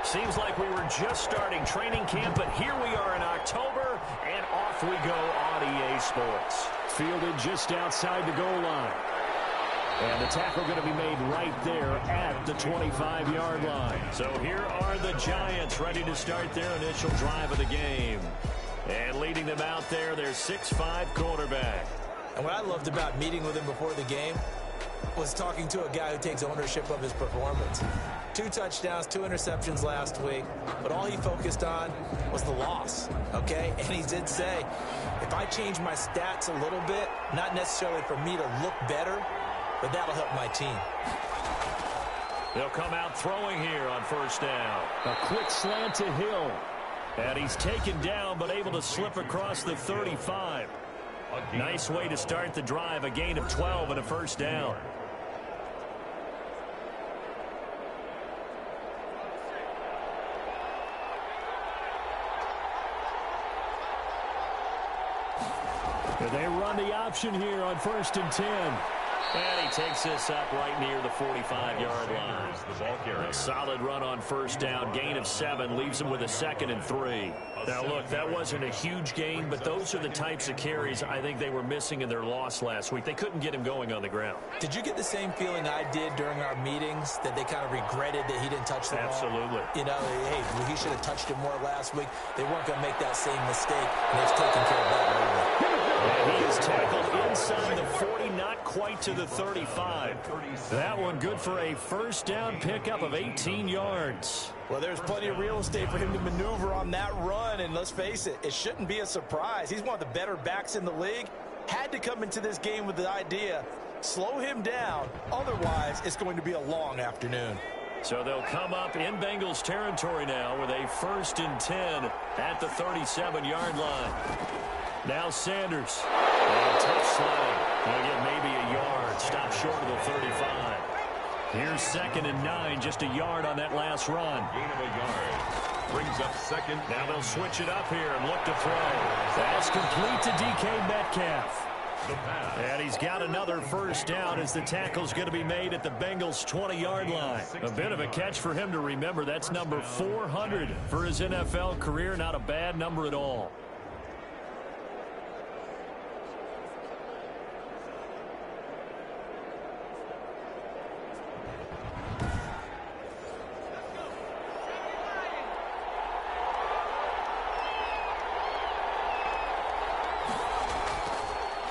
Seems like we were just starting training camp, but here we are in October, and off we go on EA Sports. Fielded just outside the goal line. And the tackle going to be made right there at the 25-yard line. So here are the Giants ready to start their initial drive of the game. And leading them out there, their 6'5" quarterback. And what I loved about meeting with him before the game was talking to a guy who takes ownership of his performance. 2 touchdowns, 2 interceptions last week, but all he focused on was the loss, okay? And he did say, if I change my stats a little bit, not necessarily for me to look better, but that'll help my team. They'll come out throwing here on first down. A quick slant to Hill. And he's taken down, but able to slip across the 35. Nice way to start the drive, a gain of 12 and a first down. They run the option here on 1st and 10. And he takes this up right near the 45-yard line. A solid run on first down. Gain of 7 leaves him with a 2nd and 3. Now, look, that wasn't a huge gain, but those are the types of carries I think they were missing in their loss last week. They couldn't get him going on the ground. Did you get the same feeling I did during our meetings, that they kind of regretted that he didn't touch the ball? Absolutely. You know, hey, he should have touched it more last week. They weren't going to make that same mistake, and they've taken care of that lately. And he is tackled inside the 40, not quite to the 35. That one good for a first down pickup of 18 yards. Well, there's plenty of real estate for him to maneuver on that run, and let's face it, it shouldn't be a surprise. He's one of the better backs in the league. Had to come into this game with the idea, slow him down, otherwise it's going to be a long afternoon. So they'll come up in Bengals territory now with a 1st and 10 at the 37-yard line. Now Sanders. And tough slide. He'll get maybe a yard. Stop short of the 35. Here's 2nd and 9. Just a yard on that last run. Gain of a yard. Brings up 2nd. Now they'll switch it up here and look to throw. Pass complete to DK Metcalf. And he's got another first down as the tackle's going to be made at the Bengals' 20-yard line. A bit of a catch for him to remember. That's number 400 for his NFL career. Not a bad number at all.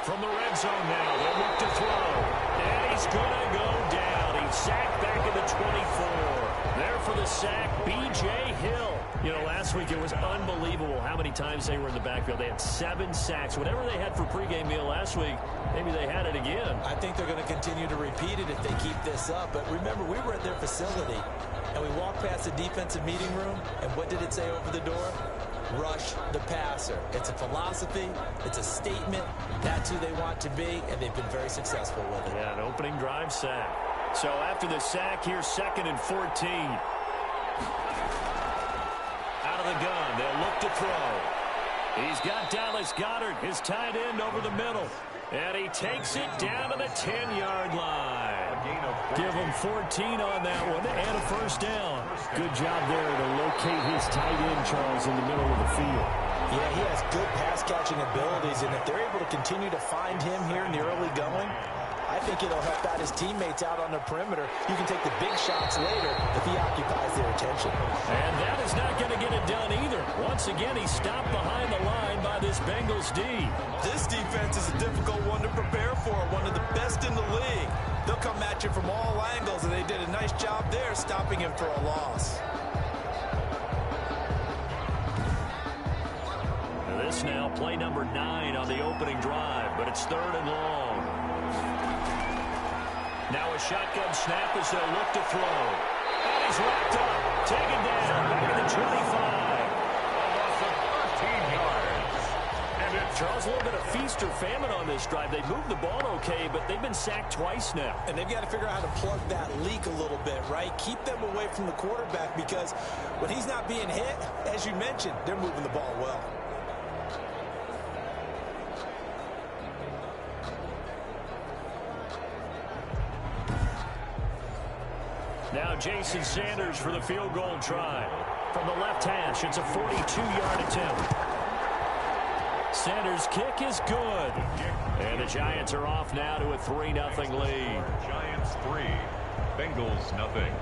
From the red zone now, they'll look to throw. And he's going to go down. He's sacked back at the 24. There for the sack, B.J. Hill. You know, last week it was unbelievable how many times they were in the backfield. They had 7 sacks. Whatever they had for pregame meal last week, maybe they had it again. I think they're going to continue to repeat it if they keep this up. But remember, we were at their facility, and we walked past the defensive meeting room, and what did it say over the door? Rush the passer. It's a philosophy. It's a statement. That's who they want to be, and they've been very successful with it. Yeah, an opening drive sack. So after the sack, here's 2nd and 14. Out of the gun, they'll look to throw. He's got Dallas Goedert, his tight end, over the middle. And he takes it down to the 10-yard line. Give him 14 on that one and a first down. Good job there to locate his tight end, Charles, in the middle of the field. Yeah, he has good pass-catching abilities, and if they're able to continue to find him here in the early going, I think it'll help out his teammates out on the perimeter. You can take the big shots later if he occupies their attention. And that is not going to get it done either. Once again, he's stopped behind the line by this Bengals D. This defense is a difficult one to prepare for, one of the best in the league. They'll come at you from all angles, and they did a nice job there stopping him for a loss. This now play number 9 on the opening drive, but it's 3rd and long. Now a shotgun snap as they'll look to throw. And he's wrapped up, taken down, back at the 25. Charles, a little bit of feast or famine on this drive. They moved the ball okay, but they've been sacked twice now. And they've got to figure out how to plug that leak a little bit, right? Keep them away from the quarterback, because when he's not being hit, as you mentioned, they're moving the ball well. Now now Jason Sanders for the field goal try. From the left hash, it's a 42-yard attempt. Sanders' kick is good. And the Giants are off now to a 3-0 lead. Giants 3, Bengals nothing.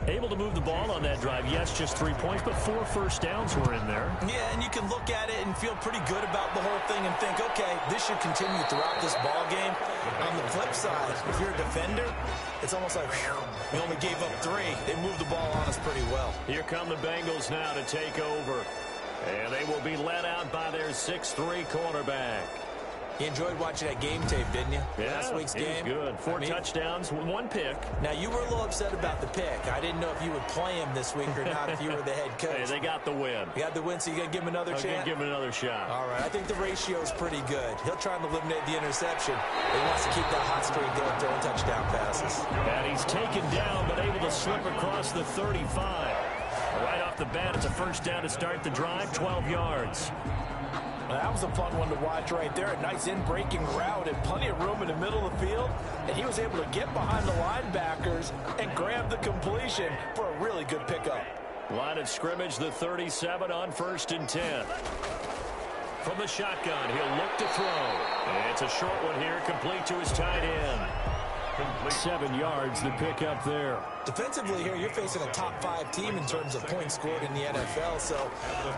Able to move the ball on that drive. Yes, just 3 points, but 4 first downs were in there. Yeah, and you can look at it and feel pretty good about the whole thing and think, okay, this should continue throughout this ball game. On the flip side, if you're a defender, it's almost like, whew, we only gave up 3. They moved the ball on us pretty well. Here come the Bengals now to take over. And they will be led out by their 6'3" cornerback. You enjoyed watching that game tape, didn't you? Yeah, Last week's game. Good. 4 touchdowns, 1 pick. Now, you were a little upset about the pick. I didn't know if you would play him this week or not if you were the head coach. Hey, they got the win. You got the win, so you got to give him another chance? Give him another shot. All right, I think the ratio is pretty good. He'll try and eliminate the interception. He wants to keep that hot streak going, throwing touchdown passes. And he's taken down, but able to slip across the 35. Right off the bat, it's a first down to start the drive, 12 yards. That was a fun one to watch right there. A nice in-breaking route and plenty of room in the middle of the field. And he was able to get behind the linebackers and grab the completion for a really good pickup. Line of scrimmage, the 37 on 1st and 10. From the shotgun, he'll look to throw. And it's a short one here, complete to his tight end. 7 yards, the pickup there. Defensively here, you're facing a top 5 team in terms of points scored in the NFL. So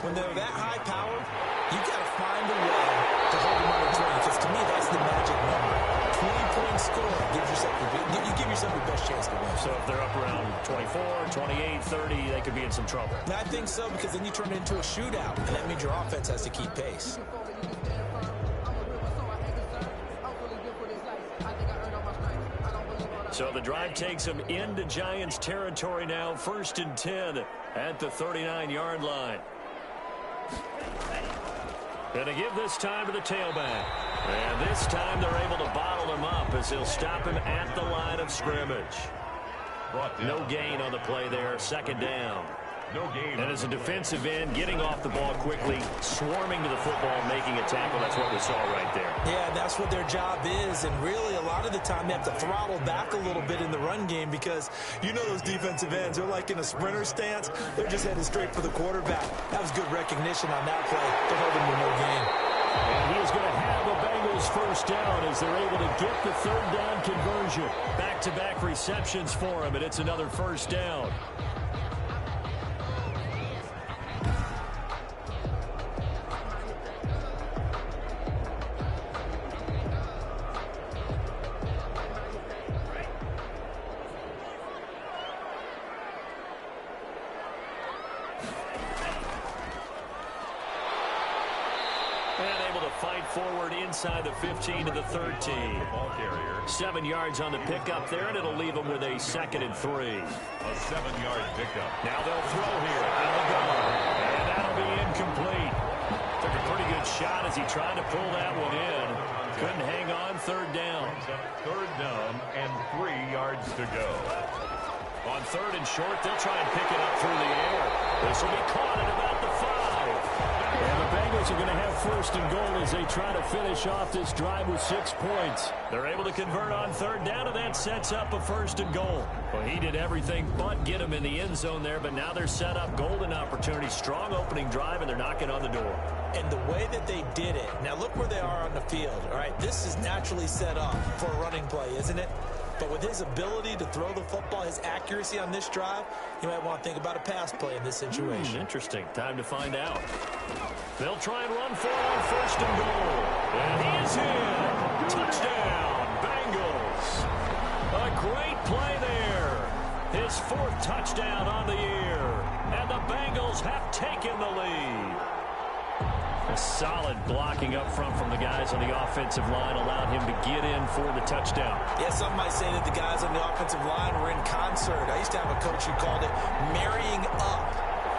when they're that high powered, you've got to find a way to hold them under 20. Because to me, that's the magic number. 20 points scored gives yourself you give yourself your best chance to win. So if they're up around 24, 28, 30, they could be in some trouble. I think so, because then you turn it into a shootout, and that means your offense has to keep pace. So the drive takes them into Giants territory now. 1st and 10 at the 39-yard line. Going to give this time to the tailback. And this time they're able to bottle him up as he'll stop him at the line of scrimmage. No gain on the play there. 2nd down. No gain. And as a defensive end, getting off the ball quickly, swarming to the football, making a tackle. That's what we saw right there. Yeah, that's what their job is. And really, a lot of the time, they have to throttle back a little bit in the run game because you know those defensive ends, they're like in a sprinter stance. They're just headed straight for the quarterback. That was good recognition on that play to hold him to no gain. And he is going to have a Bengals first down as they're able to get the 3rd down conversion. Back-to-back receptions for him, and it's another first down. Forward inside the 15 to the 13. Ball carrier. 7 yards on the pickup there, and it'll leave them with a 2nd and 3. A 7-yard pickup. Now they'll throw here. Out of guard. And that'll be incomplete. Took a pretty good shot as he tried to pull that one in. Couldn't hang on. 3rd down. 3rd down and 3 yards to go. On 3rd and short, they'll try and pick it up through the air. This will be caught at about the 5. And the Bengals are going to have 1st and goal as they try to finish off this drive with 6 points. They're able to convert on 3rd down, and that sets up a 1st and goal. Well, he did everything but get him in the end zone there, but now they're set up golden opportunity. Strong opening drive, and they're knocking on the door. And the way that they did it, now look where they are on the field, all right? This is naturally set up for a running play, isn't it? But with his ability to throw the football, his accuracy on this drive, you might want to think about a pass play in this situation. Interesting. Time to find out. They'll try and run for it on 1st and goal. And he is in. Touchdown, Bengals. A great play there. His 4th touchdown on the year. And the Bengals have taken the lead. A solid blocking up front from the guys on the offensive line allowed him to get in for the touchdown. Yeah, some might say that the guys on the offensive line were in concert. I used to have a coach who called it marrying up,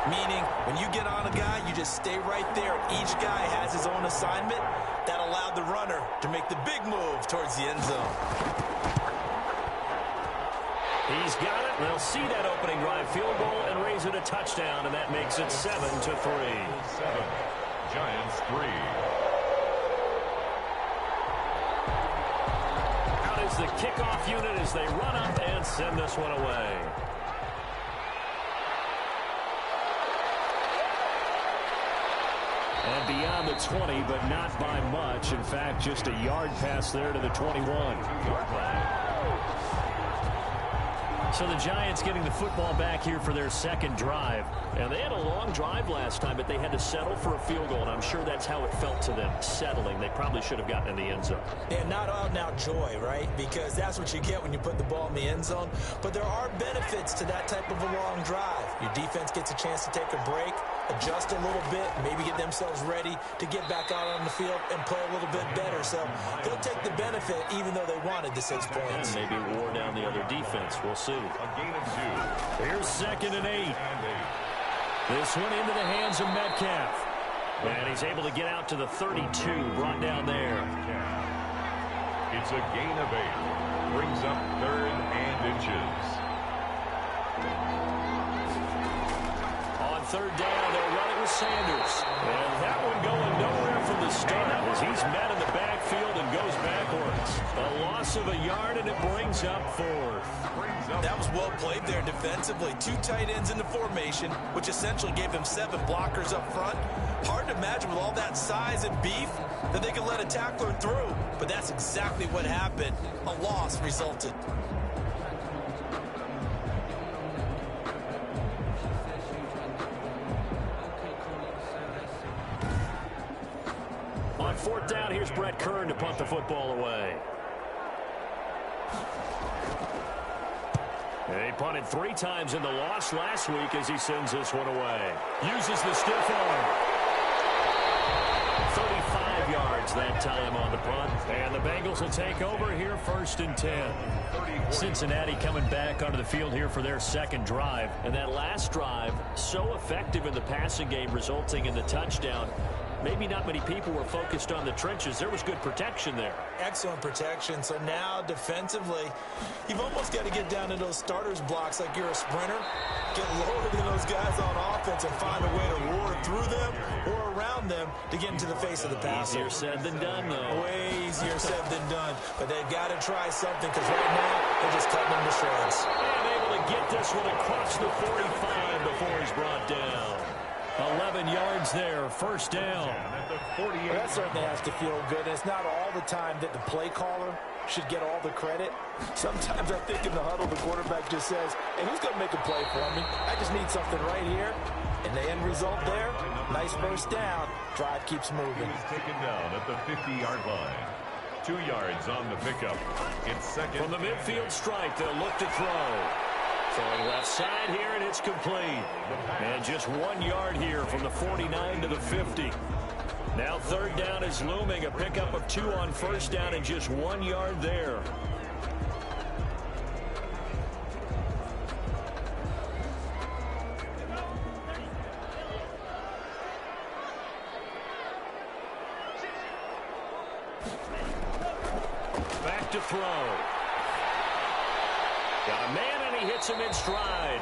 meaning when you get on a guy, you just stay right there. Each guy has his own assignment. That allowed the runner to make the big move towards the end zone. He's got it. They'll see that opening drive field goal and raise it a touchdown, and that makes it 7-3. 7. Giants 3. Out is the kickoff unit as they run up and send this one away. And beyond the 20, but not by much. In fact, just a yard pass there to the 21. So the Giants getting the football back here for their second drive. And they had a long drive last time, but they had to settle for a field goal. And I'm sure that's how it felt to them, settling. They probably should have gotten in the end zone. Yeah, not out-and-out joy, right? Because that's what you get when you put the ball in the end zone. But there are benefits to that type of a long drive. Your defense gets a chance to take a break, adjust a little bit, maybe get themselves ready to get back out on the field and play a little bit better. So they'll take the benefit even though they wanted the 6 points. And maybe wore down the other defense. We'll see. A gain of 2. Here's 2nd and 8. This one into the hands of Metcalf. And he's able to get out to the 32, brought down there. It's a gain of 8. Brings up 3rd and inches. On 3rd down, they're running with Sanders. And that one going nowhere from the start as he's met in the backfield and goes backwards. A loss of a yard, and it brings up 4th. That was well played there defensively. 2 tight ends in the formation, which essentially gave them 7 blockers up front. Hard to imagine with all that size and beef that they could let a tackler through. But that's exactly what happened. A loss resulted. On 4th down, here's Brett Kern to punt the football away. He punted 3 times in the loss last week as he sends this one away. Uses the stiff arm. 35 yards that time on the punt. And the Bengals will take over here 1st and 10. Cincinnati coming back onto the field here for their second drive. And that last drive, so effective in the passing game, resulting in the touchdown. Maybe not many people were focused on the trenches. There was good protection there. Excellent protection. So now defensively, you've almost got to get down to those starters blocks like you're a sprinter. Get lower than those guys on offense and find a way to roar through them or around them to get into the face of the passer. Easier said than done, though. Way easier said than done. But they've got to try something because right now they're just cutting them to shreds. And able to get this one across the 45 before he's brought down. 11 yards there, 1st down. Well, that certainly has to feel good. And it's not all the time that the play caller should get all the credit. Sometimes I think in the huddle, the quarterback just says, hey, who's going to make a play for me? I just need something right here. And the end result there, nice 1st down. Drive keeps moving. He's taken down at the 50-yard line. 2 yards on the pickup. It's 2nd. From the midfield stripe, they'll look to throw. Throwing left side here, and it's complete. And just 1 yard here from the 49 to the 50. Now 3rd down is looming. A pickup of 2 on 1st down and just 1 yard there. Back to throw. Got a man, and he hits him in stride.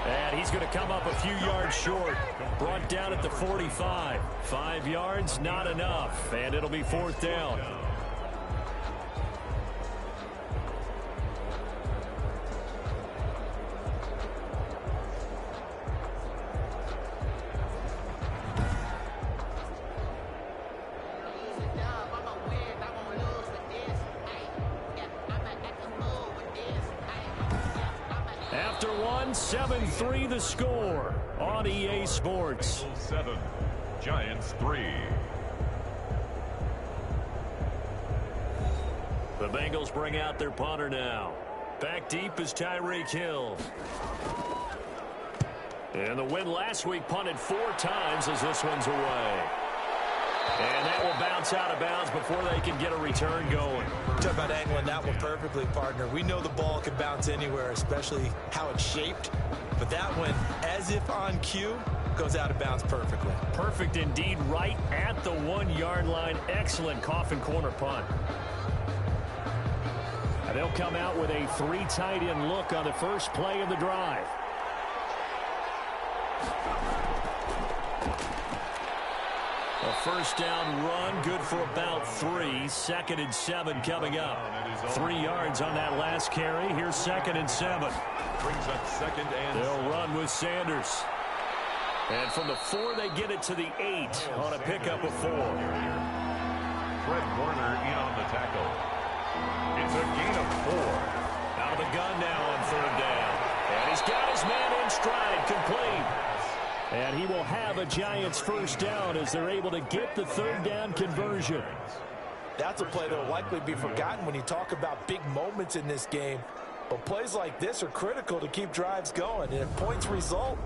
And he's going to come up a few yards short. Brought down at the 45. 5 yards, not enough. And it'll be 4th down. After one, 7-3 the score on EA Sports. 7, Giants 3. The Bengals bring out their punter now. Back deep is Tyreek Hill. And the win last week punted 4 times as this one's away. And that will bounce out of bounds before they can get a return going. Talk about angling that one perfectly, partner. We know the ball can bounce anywhere, especially how it's shaped. But that one, as if on cue, goes out of bounds perfectly. Perfect indeed, right at the 1 yard line. Excellent coffin corner punt. And they'll come out with a 3 tight end look on the first play of the drive. A first down run, good for about 3. 2nd and 7 coming up. 3 yards on that last carry. Here's 2nd and 7. Brings up 2nd and 7. They'll run with Sanders. And from the 4, they get it to the 8 on a pickup of 4. Fred Warner in on the tackle. It's a gain of 4. Out of the gun now on 3rd down. And he's got his man in stride, complete. And he will have a Giants first down as they're able to get the 3rd down conversion. That's a play that will likely be forgotten when you talk about big moments in this game. But plays like this are critical to keep drives going. And if points result,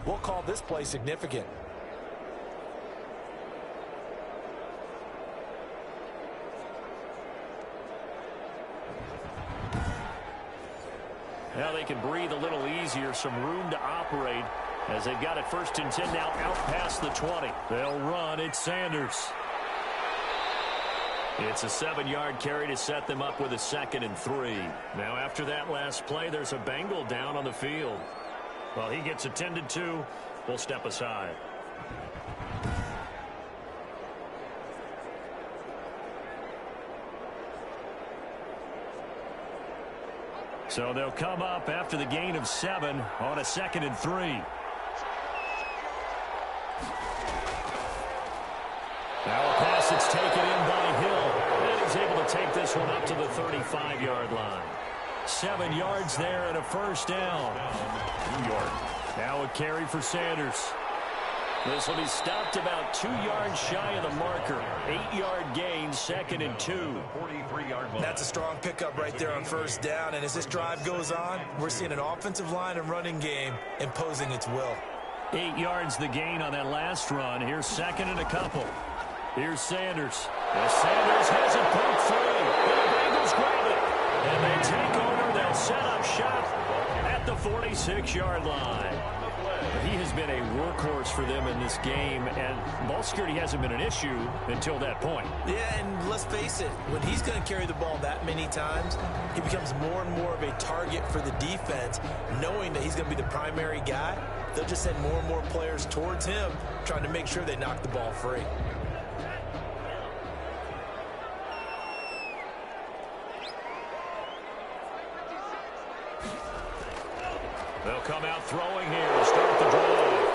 we'll call this play significant. Now they can breathe a little easier, some room to operate as they've got it 1st and 10 now out past the 20. They'll run. It's Sanders. It's a 7-yard carry to set them up with a 2nd and 3. Now after that last play, there's a Bengal down on the field. Well, he gets attended to. We'll step aside. So they'll come up after the gain of 7 on a 2nd and 3. Now a pass that's taken in by Hill. And he's able to take this one up to the 35-yard line. 7 yards there and a first down. New York. Now a carry for Sanders. This will be stopped about 2 yards shy of the marker. 8-yard gain, 2nd and 2. 43-yard line. That's a strong pickup right there on 1st down. And as this drive goes on, we're seeing an offensive line and running game imposing its will. 8 yards the gain on that last run. Here's 2nd and a couple. Here's Sanders. As Sanders has it poked free. And the Bengals grab it. And they take over. They'll set up shop at the 46-yard line. He has been a workhorse for them in this game, and ball security hasn't been an issue until that point. Yeah, and let's face it, when he's going to carry the ball that many times, he becomes more and more of a target for the defense, knowing that he's going to be the primary guy. They'll just send more and more players towards him, trying to make sure they knock the ball free. They'll come out throwing here to start the drive.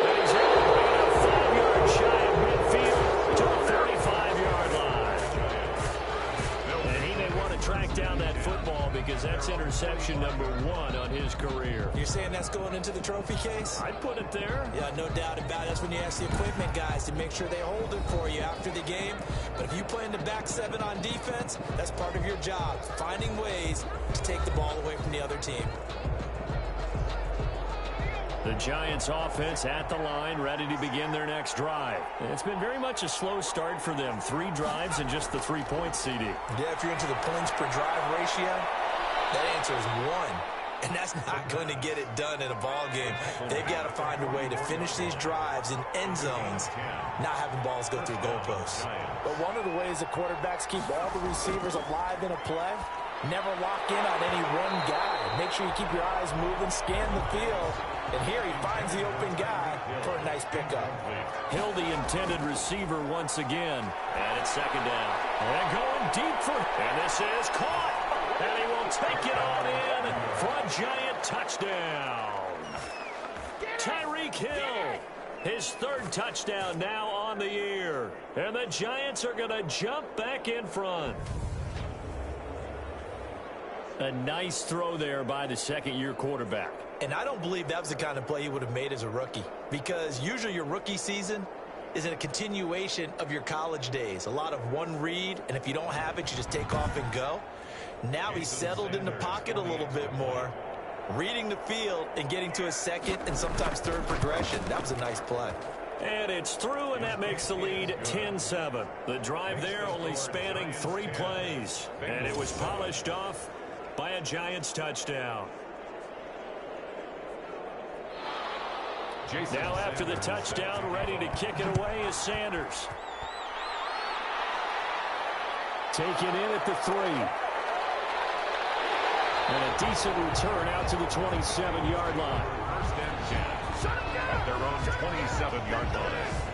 And he's able to bring it up 5 yards shy of midfield to the 35-yard line. And he may want to track down that football because that's interception number 1 on his career. You're saying that's going into the trophy case? I'd put it there. Yeah, no doubt about it. That's when you ask the equipment guys to make sure they hold it for you after the game. But if you play in the back 7 on defense, that's part of your job, finding ways to take the ball away from the other team. The Giants offense at the line, ready to begin their next drive. It's been very much a slow start for them. 3 drives and just the 3 points, CD. Yeah, if you're into the points per drive ratio, that answer is 1. And that's not going to get it done in a ball game. They've got to find a way to finish these drives in end zones, not having balls go through goalposts. But one of the ways that quarterbacks keep all the receivers alive in a play, never lock in on any one guy. Make sure you keep your eyes moving, scan the field. And here he finds the open guy for a nice pickup. Hill, the intended receiver once again. And it's 2nd down. And going deep for... And this is caught. And he will take it on in for a Giant touchdown. Tyreek Hill, his 3rd touchdown now on the year. And the Giants are going to jump back in front. A nice throw there by the 2nd-year quarterback. And I don't believe that was the kind of play he would have made as a rookie. Because usually your rookie season is a continuation of your college days. A lot of one read, and if you don't have it, you just take off and go. Now he's settled in the pocket a little bit more, reading the field and getting to a 2nd and sometimes 3rd progression. That was a nice play. And it's through, and that makes the lead 10-7. The drive there only spanning 3 plays. And it was polished off by a Giants touchdown. Now after the touchdown, ready to kick it away is Sanders. Taken in at the 3. And a decent return out to the 27-yard line. First and 10 at their own 27-yard line.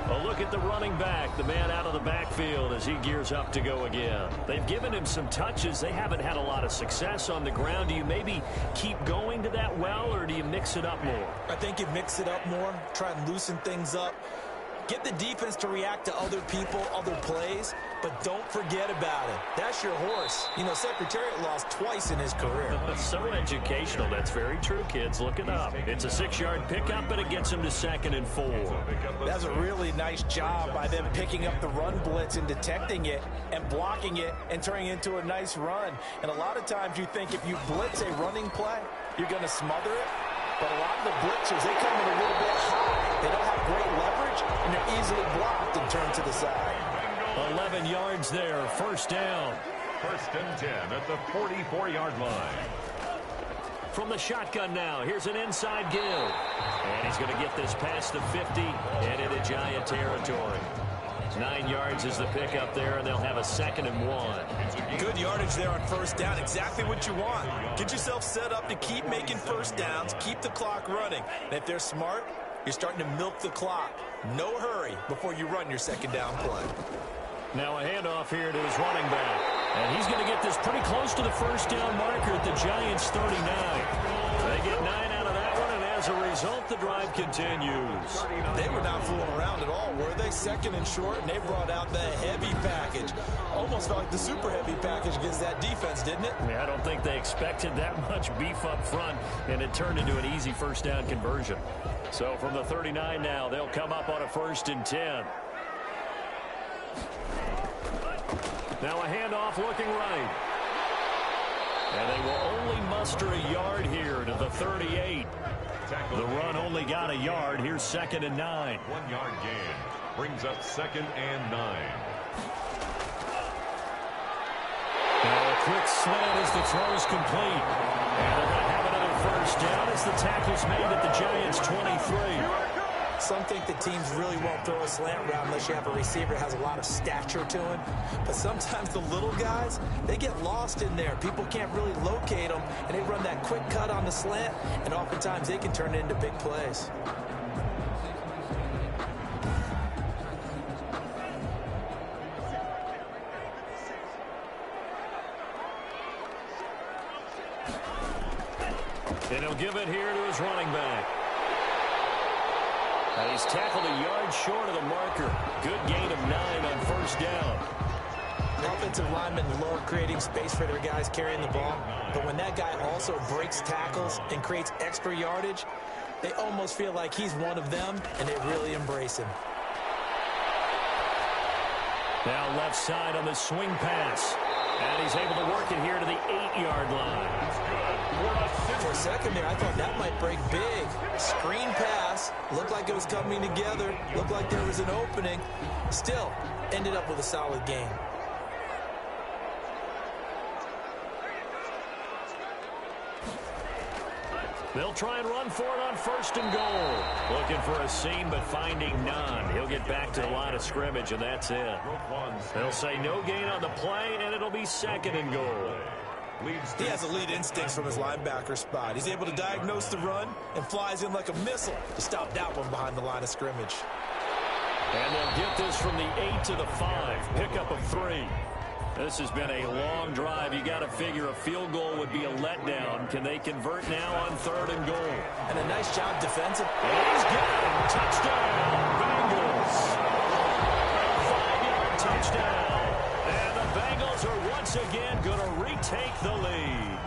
A look at the running back, the man out of the backfield as he gears up to go again. They've given him some touches. They haven't had a lot of success on the ground. Do you maybe keep going to that well, or do you mix it up more? I think you mix it up more, try and loosen things up. Get the defense to react to other people, other plays, but don't forget about it. That's your horse. You know, Secretariat lost twice in his career. So educational. That's very true, kids. Look it up. It's a 6-yard pickup, but it gets him to 2nd and 4. That's a really nice job by them picking up the run blitz and detecting it and blocking it and turning it into a nice run. And a lot of times you think if you blitz a running play, you're going to smother it. But a lot of the blitzers, they come in a little bit high. They don't have great leverage, and they're easily blocked and turned to the side. 11 yards there, 1st down. 1st and 10 at the 44-yard line. From the shotgun now, here's an inside give. And he's going to get this past the 50 and into Giant territory. 9 yards is the pickup there, and they'll have a 2nd and 1. Good yardage there on 1st down. Exactly what you want. Get yourself set up to keep making 1st downs, keep the clock running. And if they're smart, you're starting to milk the clock. No hurry before you run your 2nd down play. Now a handoff here to his running back. And he's going to get this pretty close to the 1st down marker at the Giants' 39. They get 9 out of that one, and as a result, the drive continues. They were not fooling around at all, were they? 2nd and short, and they brought out the heavy package. Almost felt like the super heavy package against that defense, didn't it? Yeah, I don't think they expected that much beef up front, and it turned into an easy 1st down conversion. So from the 39 now, they'll come up on a 1st and 10. Now a handoff looking right. And they will only muster a yard here to the 38. The run only got a yard. Here's 2nd and 9. 1-yard gain brings up 2nd and 9. Now a quick slant as the throw's complete. And they're going to have another 1st down as the tackle's made at the Giants' 23. Some think the teams really won't throw a slant route unless you have a receiver that has a lot of stature to him. But sometimes the little guys, they get lost in there. People can't really locate them, and they run that quick cut on the slant, and oftentimes they can turn it into big plays. And he'll give it here to his running back. And he's tackled a yard short of the marker. Good gain of 9 on 1st down. Offensive linemen love creating space for their guys carrying the ball. But when that guy also breaks tackles and creates extra yardage, they almost feel like he's one of them, and they really embrace him. Now left side on the swing pass. And he's able to work it here to the 8-yard line. For a second there, I thought that might break big. Screen pass. Looked like it was coming together. Looked like there was an opening. Still, ended up with a solid game. They'll try and run for it on 1st and goal. Looking for a seam, but finding none. He'll get back to the line of scrimmage, and that's it. They'll say no gain on the play, and it'll be 2nd and goal. He has elite instincts from his linebacker spot. He's able to diagnose the run and flies in like a missile to stop that one behind the line of scrimmage. And they'll get this from the 8 to the 5. Pickup of 3. This has been a long drive. You got to figure a field goal would be a letdown. Can they convert now on 3rd and goal? And a nice job defensive. And he's got him. Touchdown, Bengals. A 5-yard touchdown. And the Bengals are once again going to retake the lead.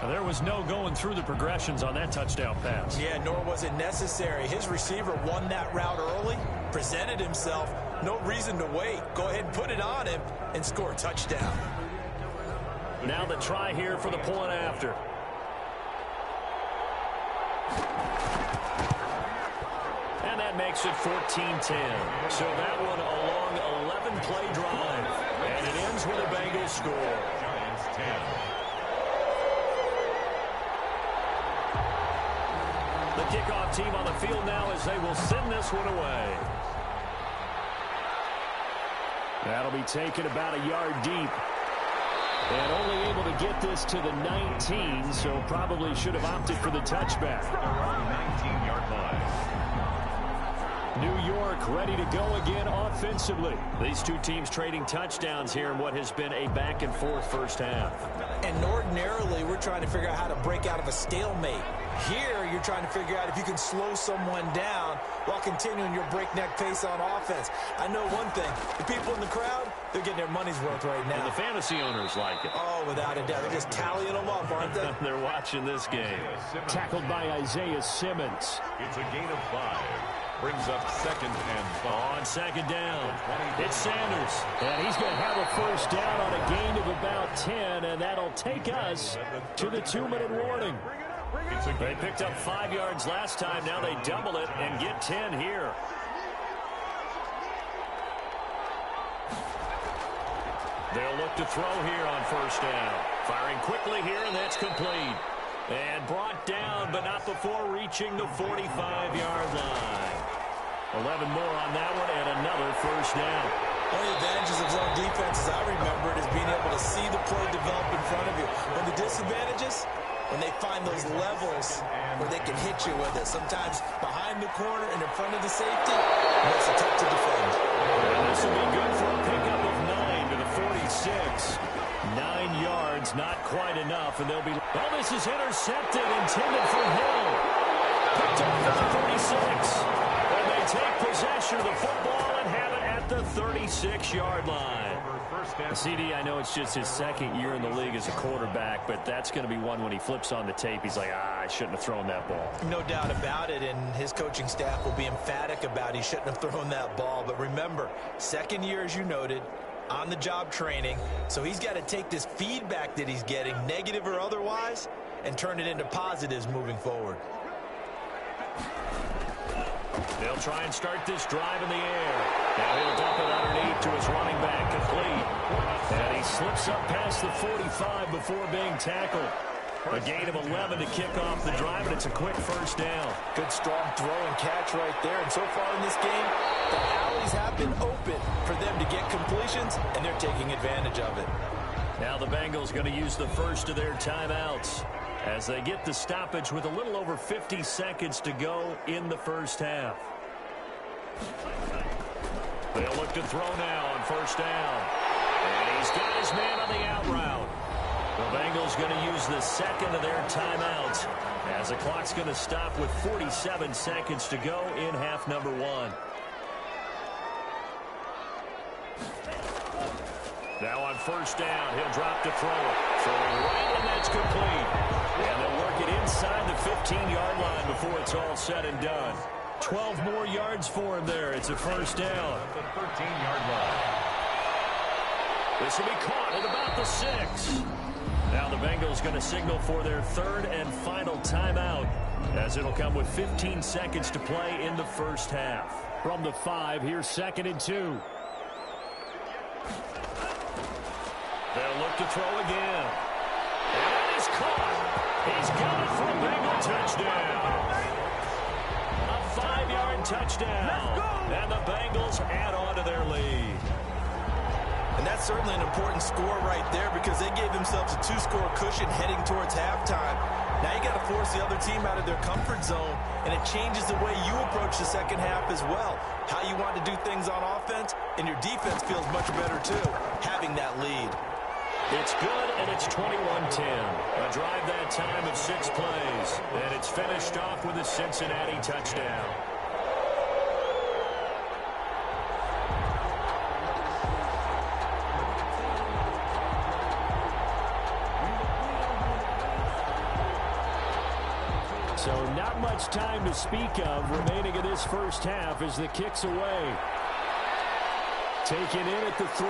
Now, there was no going through the progressions on that touchdown pass. Yeah, nor was it necessary. His receiver won that route early, presented himself. No reason to wait. Go ahead and put it on him and score a touchdown. Now the try here for the point after. And that makes it 14-10. So that one a long 11-play drive. And it ends with a Bengals score. Giants 10. The kickoff team on the field now as they will send this one away. That'll be taken about a yard deep. And only able to get this to the 19, so probably should have opted for the touchback. 19-yard line. New York ready to go again offensively. These two teams trading touchdowns here in what has been a back-and-forth first half. And ordinarily, we're trying to figure out how to break out of a stalemate. Here, you're trying to figure out if you can slow someone down while continuing your breakneck pace on offense. I know one thing. The people in the crowd, they're getting their money's worth right now. And the fantasy owners like it. Oh, without a doubt. They're just tallying them up, aren't they? They're watching this game. Tackled by Isaiah Simmons. It's a gain of 5. Brings up 2nd and 5. On second down, it's Sanders. And he's going to have a first down on a gain of about 10, and that'll take us to the 2-minute warning. They picked up 5 yards last time. Now they double it and get 10 here. They'll look to throw here on first down. Firing quickly here, and that's complete. And brought down, but not before reaching the 45-yard line. 11 more on that one, and another first down. One of the advantages of zone defense, as I remember it, is being able to see the play develop in front of you. When the disadvantages, when they find those levels where they can hit you with it, sometimes behind the corner and in front of the safety, it makes it tough to defend. And this will be good for a pickup of 9 to the 46. 9 yards, not quite enough, and they'll be... Well, this is intercepted, intended for Hill. Picked up at the 36. And they take possession of the football and have it at the 36-yard line. CD, I know it's just his second year in the league as a quarterback, but that's going to be one when he flips on the tape. He's like, I shouldn't have thrown that ball. No doubt about it, and his coaching staff will be emphatic about he shouldn't have thrown that ball. But remember, second year, as you noted, on-the-job training, so he's got to take this feedback that he's getting, negative or otherwise, and turn it into positives moving forward. They'll try and start this drive in the air. Now he'll dump it underneath to his running back, complete. And he slips up past the 45 before being tackled. A gain of 11 to kick off the drive, and it's a quick first down. Good strong throw and catch right there. And so far in this game, the alleys have been open for them to get completions, and they're taking advantage of it. Now the Bengals going to use the first of their timeouts as they get the stoppage with a little over 50 seconds to go in the first half. They'll look to throw now on first down. And he's got his man on the out route. The Bengals going to use the second of their timeouts as the clock's going to stop with 47 seconds to go in half number 1. Now on first down, he'll drop to throw it. Throwing right, and that's complete. And they'll work it inside the 15-yard line before it's all said and done. 12 more yards for him there. It's a first down. At the 13-yard line. This will be caught at about the 6. Now the Bengals going to signal for their third and final timeout as it'll come with 15 seconds to play in the first half. From the 5, here's 2nd and 2. They'll look to throw again. And it is caught. He's got it for a Bengal touchdown. A 5-yard touchdown. And the Bengals add on to their lead. And that's certainly an important score right there because they gave themselves a 2-score cushion heading towards halftime. Now you got to force the other team out of their comfort zone, and it changes the way you approach the second half as well. How you want to do things on offense, and your defense feels much better too, having that lead. It's good, and it's 21-10. A drive that time of 6 plays, and it's finished off with a Cincinnati touchdown. So not much time to speak of remaining in this first half as the kick's away. Taken in at the 3.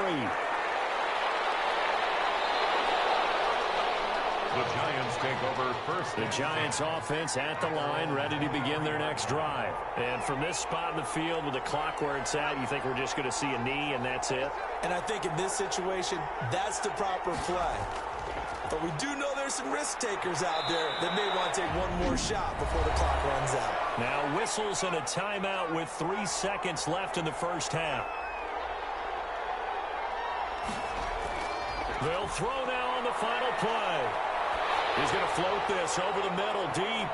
The Giants take over first. The Giants offense at the line, ready to begin their next drive. And from this spot in the field with the clock where it's at, you think we're just going to see a knee and that's it? And I think in this situation, that's the proper play. But we do know there's some risk takers out there that may want to take one more shot before the clock runs out. Now whistles and a timeout with 3 seconds left in the first half. They'll throw now on the final play. He's going to float this over the middle deep.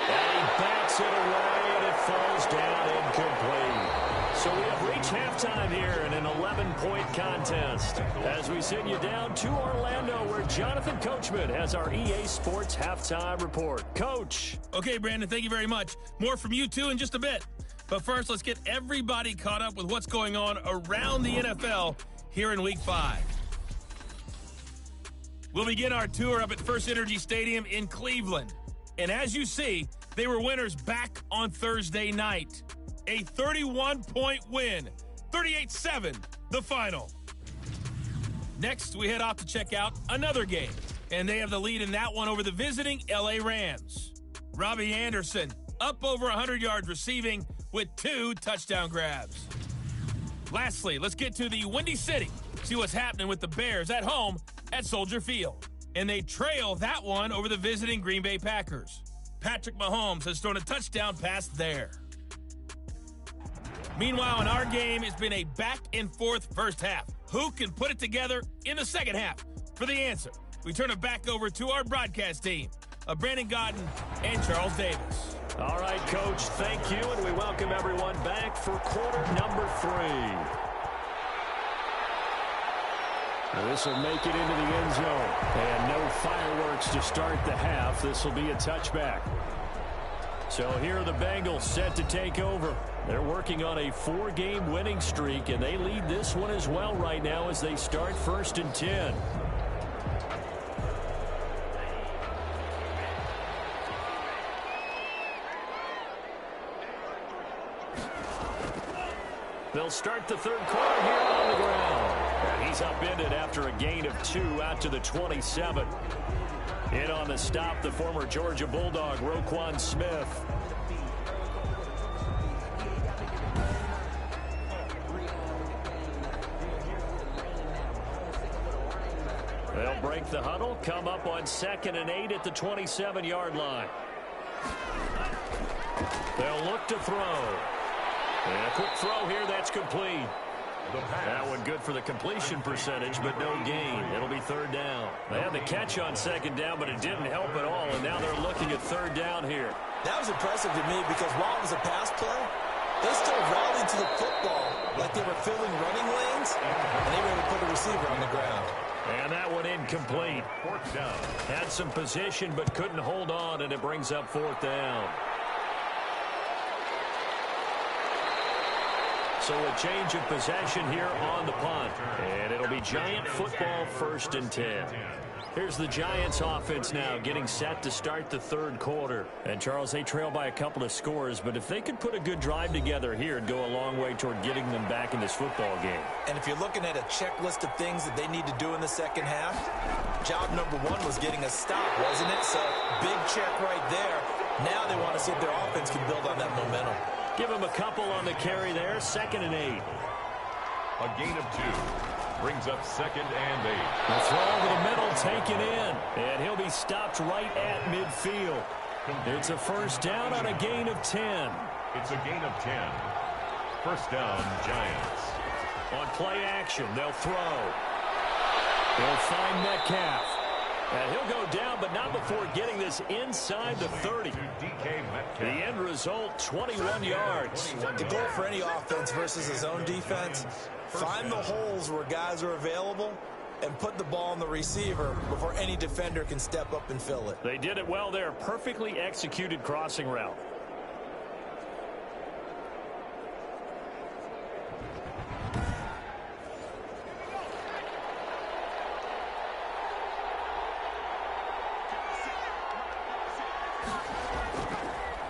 And he bats it away, and it falls down incomplete. So we have reached halftime here in an 11-point contest as we send you down to Orlando, where Jonathan Coachman has our EA Sports halftime report. Coach. Okay, Brandon, thank you very much. More from you, too, in just a bit. But first, let's get everybody caught up with what's going on around the NFL here in Week 5. We'll begin our tour up at First Energy Stadium in Cleveland. And as you see, they were winners back on Thursday night. A 31-point win, 38-7, the final. Next, we head off to check out another game, and they have the lead in that one over the visiting L.A. Rams. Robbie Anderson up over 100 yards receiving with 2 touchdown grabs. Lastly, let's get to the Windy City, see what's happening with the Bears at home at Soldier Field. And they trail that one over the visiting Green Bay Packers. Patrick Mahomes has thrown a touchdown pass there. Meanwhile, in our game, it's been a back-and-forth first half. Who can put it together in the second half? For the answer, we turn it back over to our broadcast team of Brandon Gaudin and Charles Davis. All right, Coach, thank you, and we welcome everyone back for quarter number 3. This will make it into the end zone. And no fireworks to start the half. This will be a touchback. So here are the Bengals set to take over. They're working on a 4-game winning streak, and they lead this one as well right now as they start 1st and 10. They'll start the third quarter here on the ground. And he's upended after a gain of 2 out to the 27. In on the stop, the former Georgia Bulldog, Roquan Smith. They'll break the huddle, come up on 2nd and 8 at the 27-yard line. They'll look to throw. And a quick throw here, that's complete. That one good for the completion percentage, but no gain. It'll be 3rd down. They had the catch on 2nd down, but it didn't help at all, and now they're looking at 3rd down here. That was impressive to me because while it was a pass play, they still rallied to the football like they were filling running lanes, and they were able to put the receiver on the ground. And that one incomplete. 4th down. Had some position, but couldn't hold on, and it brings up 4th down. So a change of possession here on the punt. And it'll be Giant football 1st and 10. Here's the Giants offense now getting set to start the 3rd quarter. And Charles, they trail by a couple of scores, but if they could put a good drive together here, it'd go a long way toward getting them back in this football game. And if you're looking at a checklist of things that they need to do in the second half, job number 1 was getting a stop, wasn't it? So big check right there. Now they want to see if their offense can build on that momentum. Give him a couple on the carry there, 2nd and 8. A gain of 2. Brings up 2nd and 8. The throw over the middle, taken in. And he'll be stopped right at midfield. It's a 1st down on a gain of 10. It's a gain of 10. 1st down, Giants. On play action, they'll throw. They'll find Metcalf. And he'll go down, but not before getting this inside the 30. The end result, 21 yards. The goal for any offense versus his own defense, find the holes where guys are available and put the ball on the receiver before any defender can step up and fill it. They did it well there. Perfectly executed crossing route.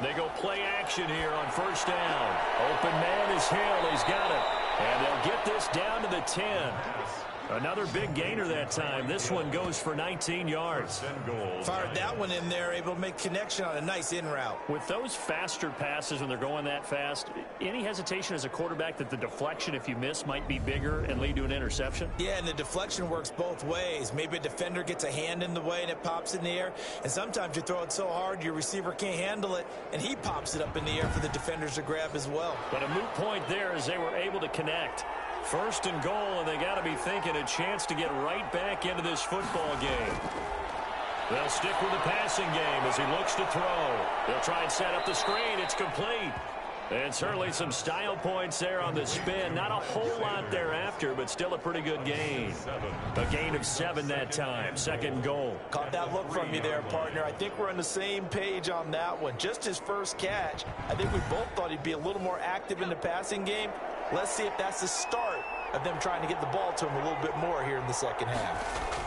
They go play action here on 1st down. Open man is Hill. He's got it. And they'll get this down to the 10. Another big gainer that time. This one goes for 19 yards. Fired that one in there, able to make connection on a nice in route. With those faster passes when they're going that fast, any hesitation as a quarterback that the deflection, if you miss, might be bigger and lead to an interception? Yeah, and the deflection works both ways. Maybe a defender gets a hand in the way and it pops in the air. And sometimes you throw it so hard your receiver can't handle it, and he pops it up in the air for the defenders to grab as well. But a moot point there as they were able to connect. 1st and goal, and they got to be thinking a chance to get right back into this football game. They'll stick with the passing game as he looks to throw. They'll try and set up the screen. It's complete. And certainly some style points there on the spin. Not a whole lot thereafter, but still a pretty good gain. A gain of 7 that time. Second goal. Caught that look from you there, partner. I think we're on the same page on that one. Just his first catch. I think we both thought he'd be a little more active in the passing game. Let's see if that's the start of them trying to get the ball to him a little bit more here in the second half.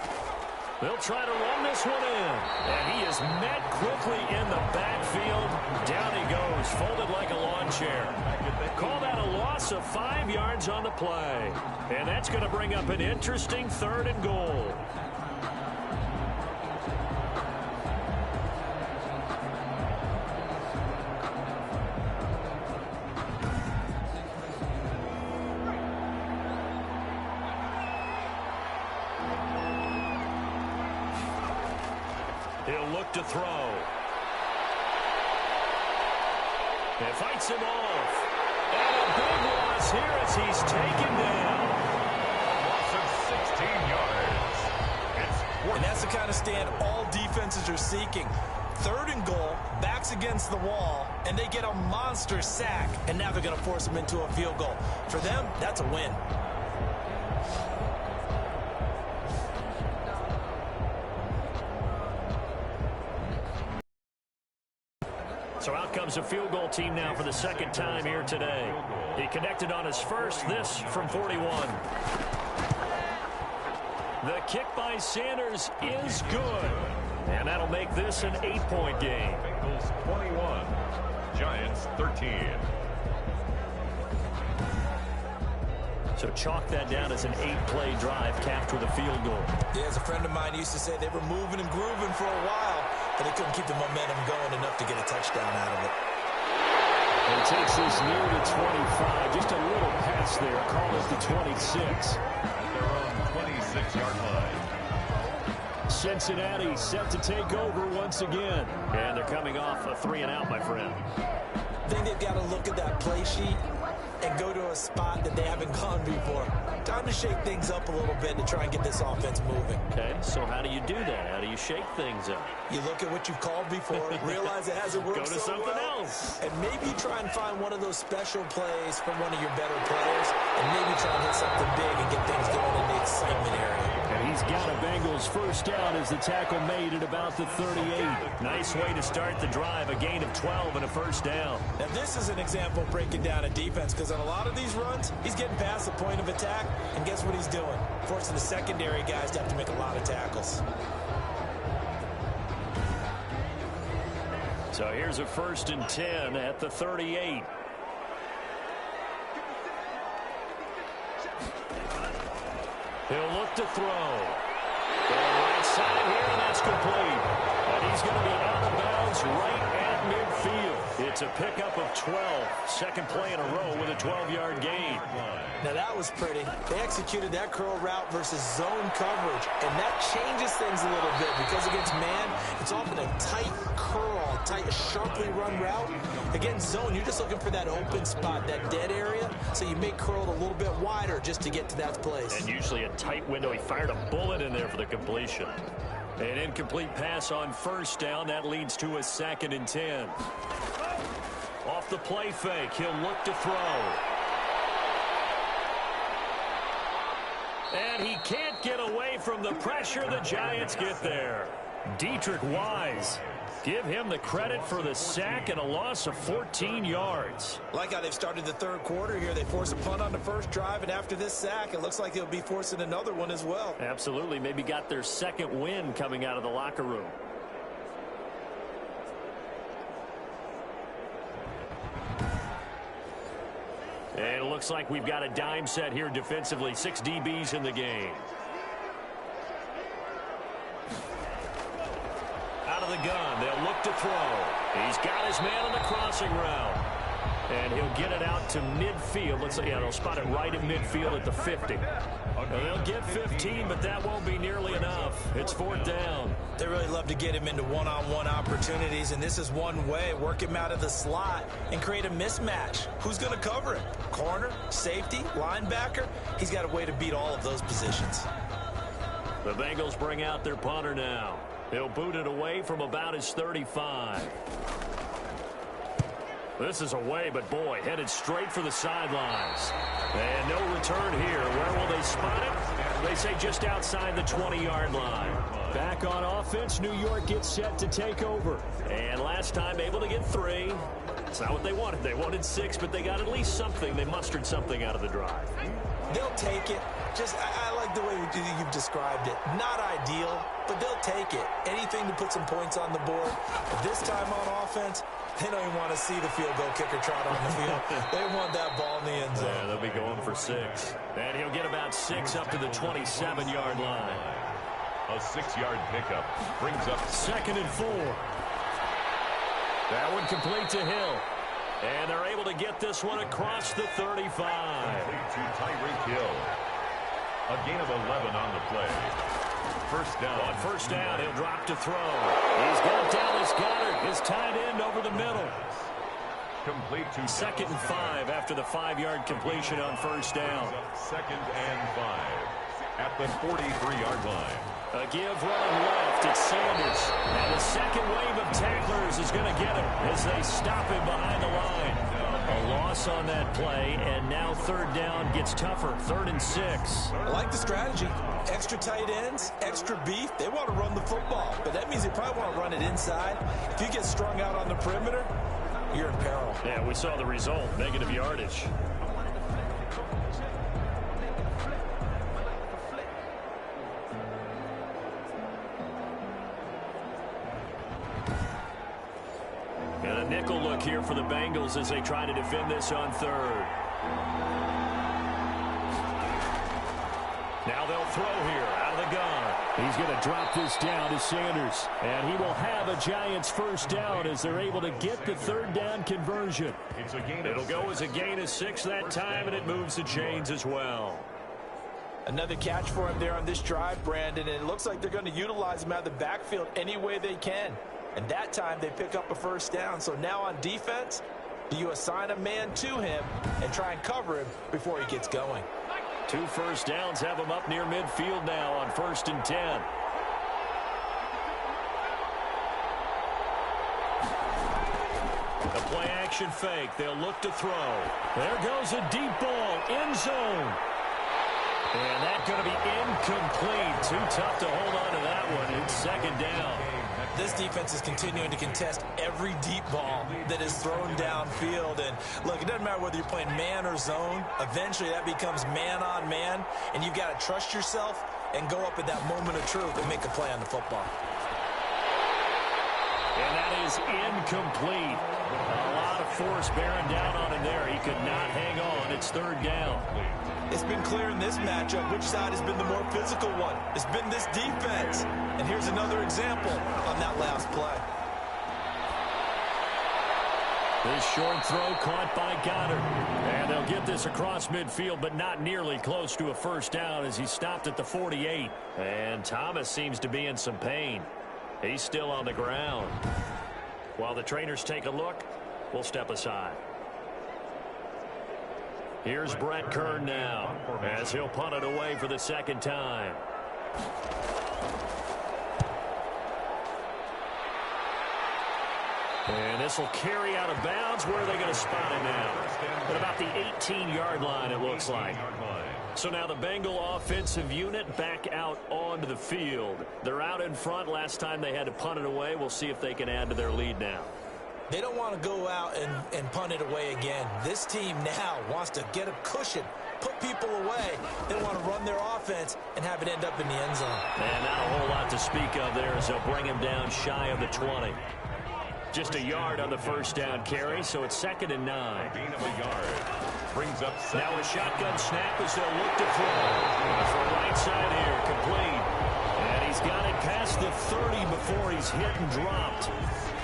They'll try to run this one in. And he is met quickly in the backfield. Down he goes, folded like a lawn chair. Call that a loss of 5 yards on the play. And that's going to bring up an interesting 3rd and goal. He'll look to throw. It fights him off. And a big loss here as he's taken down. Loss of 16 yards. And that's the kind of stand all defenses are seeking. 3rd and goal, backs against the wall, and they get a monster sack, and now they're going to force them into a field goal. For them, that's a win. So out comes a field goal team now for the 2nd time here today. He connected on his first, this from 41. The kick by Sanders is good. And that'll make this an 8-point game. Bengals 21, Giants 13. So chalk that down as an 8-play drive capped with a field goal. Yeah, as a friend of mine used to say, they were moving and grooving for a while, but they couldn't keep the momentum going enough to get a touchdown out of it. And takes this near the 25. Just a little pass there. Call it the 26. At their own 26-yard line. Cincinnati set to take over once again. And they're coming off a 3-and-out, my friend. I think they've got to look at that play sheet and go to a spot that they haven't gone before. Time to shake things up a little bit to try and get this offense moving. Okay, so how do you do that? How do you shake things up? You look at what you've called before, realize it hasn't worked Go to so something well, else. and maybe try and find one of those special plays from one of your better players, and maybe try and hit something big and get things going in the excitement area. And he's got a Bengals first down as the tackle made at about the 38. Nice way to start the drive, a gain of 12 and a first down. Now, this is an example of breaking down a defense, because on a lot of these runs, he's getting past the point of attack, and guess what he's doing? Forcing the secondary guys to have to make a lot of tackles. So here's a 1st and 10 at the 38. He'll look to throw. On the right side here, and that's complete. And he's going to be out of bounds right at midfield. It's a pickup of 12. 2nd play in a row with a 12-yard gain. Now, that was pretty. They executed that curl route versus zone coverage, and that changes things a little bit because against man, it's often a tight curl, tight, sharply run route. Against zone, you're just looking for that open spot, that dead area, so you make curl a little bit wider just to get to that place. And usually a tight window. He fired a bullet in there for the completion. An incomplete pass on 1st down. That leads to a 2nd and 10. Off the play fake, he'll look to throw. And he can't get away from the pressure. The Giants get there. Deatrich Wise. Give him the credit for the sack and a loss of 14 yards. Like how they've started the 3rd quarter here. They force a punt on the first drive, and after this sack, it looks like they'll be forcing another one as well. Absolutely. Maybe got their 2nd win coming out of the locker room. And it looks like we've got a dime set here defensively. 6 DBs in the game. Out of the gun. They'll look to throw. He's got his man on the crossing route. And he'll get it out to midfield. Let's say, yeah, they'll spot it right in midfield at the 50. Now, they'll get 15, but that won't be nearly enough. It's 4th down. They really love to get him into one-on-one opportunities, and this is one way. Work him out of the slot and create a mismatch. Who's going to cover him? Corner, safety, linebacker? He's got a way to beat all of those positions. The Bengals bring out their punter now. He'll boot it away from about his 35. This is away, but boy, headed straight for the sidelines. And no return here. Where will they spot it? They say just outside the 20-yard line. Back on offense, New York gets set to take over. And last time able to get 3. It's not what they wanted. They wanted 6, but they got at least something. They mustered something out of the drive. They'll take it. I like the way you've described it. Not ideal, but they'll take it. Anything to put some points on the board. But this time on offense, they don't even want to see the field goal kicker trot on the field. They want that ball in the end zone. Yeah, they'll be going for 6. And he'll get about 6 up to the 27-yard line. A 6-yard pickup brings up 2nd and 4. That one complete to Hill. And they're able to get this one across the 35. Complete to Tyreek Hill. A gain of 11 on the play. First down. On first down, he'll drop to throw. He's got Dallas Goedert, his tight end, over the middle. Complete to 2nd and 5 after the 5-yard completion on first down. 2nd and 5 at the 43-yard line. A give running left. It's Sanders. And the second wave of tacklers is going to get him as they stop him behind the line. A loss on that play, and now 3rd down gets tougher. 3rd and 6. I like the strategy. Extra tight ends, extra beef. They want to run the football, but that means they probably want to run it inside. If you get strung out on the perimeter, you're in peril. Yeah, we saw the result. Negative yardage. And a nickel look here for the Bengals as they try to defend this on 3rd. Now they'll throw here out of the gun. He's going to drop this down to Sanders. And he will have a Giants first down as they're able to get the 3rd down conversion. It's a gain. It'll go as a gain of 6 that time, and it moves the chains as well. Another catch for him there on this drive, Brandon, and it looks like they're going to utilize him out of the backfield any way they can. And that time they pick up a first down. So now on defense, do you assign a man to him and try and cover him before he gets going? 2 first downs have him up near midfield now on 1st and 10. The play action fake. They'll look to throw. There goes a deep ball. End zone. And that's going to be incomplete. Too tough to hold on to that one. It's 2nd down. This defense is continuing to contest every deep ball that is thrown downfield. And look, it doesn't matter whether you're playing man or zone. Eventually that becomes man on man. And you've got to trust yourself and go up at that moment of truth and make a play on the football. And that is incomplete. A lot of force bearing down on him there. He could not hang on. It's 3rd down. It's been clear in this matchup which side has been the more physical one. It's been this defense. And here's another example on that last play. This short throw caught by Goedert. And they'll get this across midfield, but not nearly close to a first down as he stopped at the 48. And Thomas seems to be in some pain. He's still on the ground. While the trainers take a look, we'll step aside. Here's Brett Kern now as he'll punt it away for the 2nd time. And this will carry out of bounds. Where are they going to spot him now? At about the 18-yard line, it looks like. So now the Bengal offensive unit back out onto the field. They're out in front. Last time they had to punt it away. We'll see if they can add to their lead now. They don't want to go out and punt it away again. This team now wants to get a cushion, put people away. They want to run their offense and have it end up in the end zone. And not a whole lot to speak of there as they'll bring him down shy of the 20. Just a yard on the first down carry, so it's 2nd and 9. Gain of a yard. Brings up now a shotgun snap as they'll look to throw. For right side here, complete. And he's got it past the 30 before he's hit and dropped.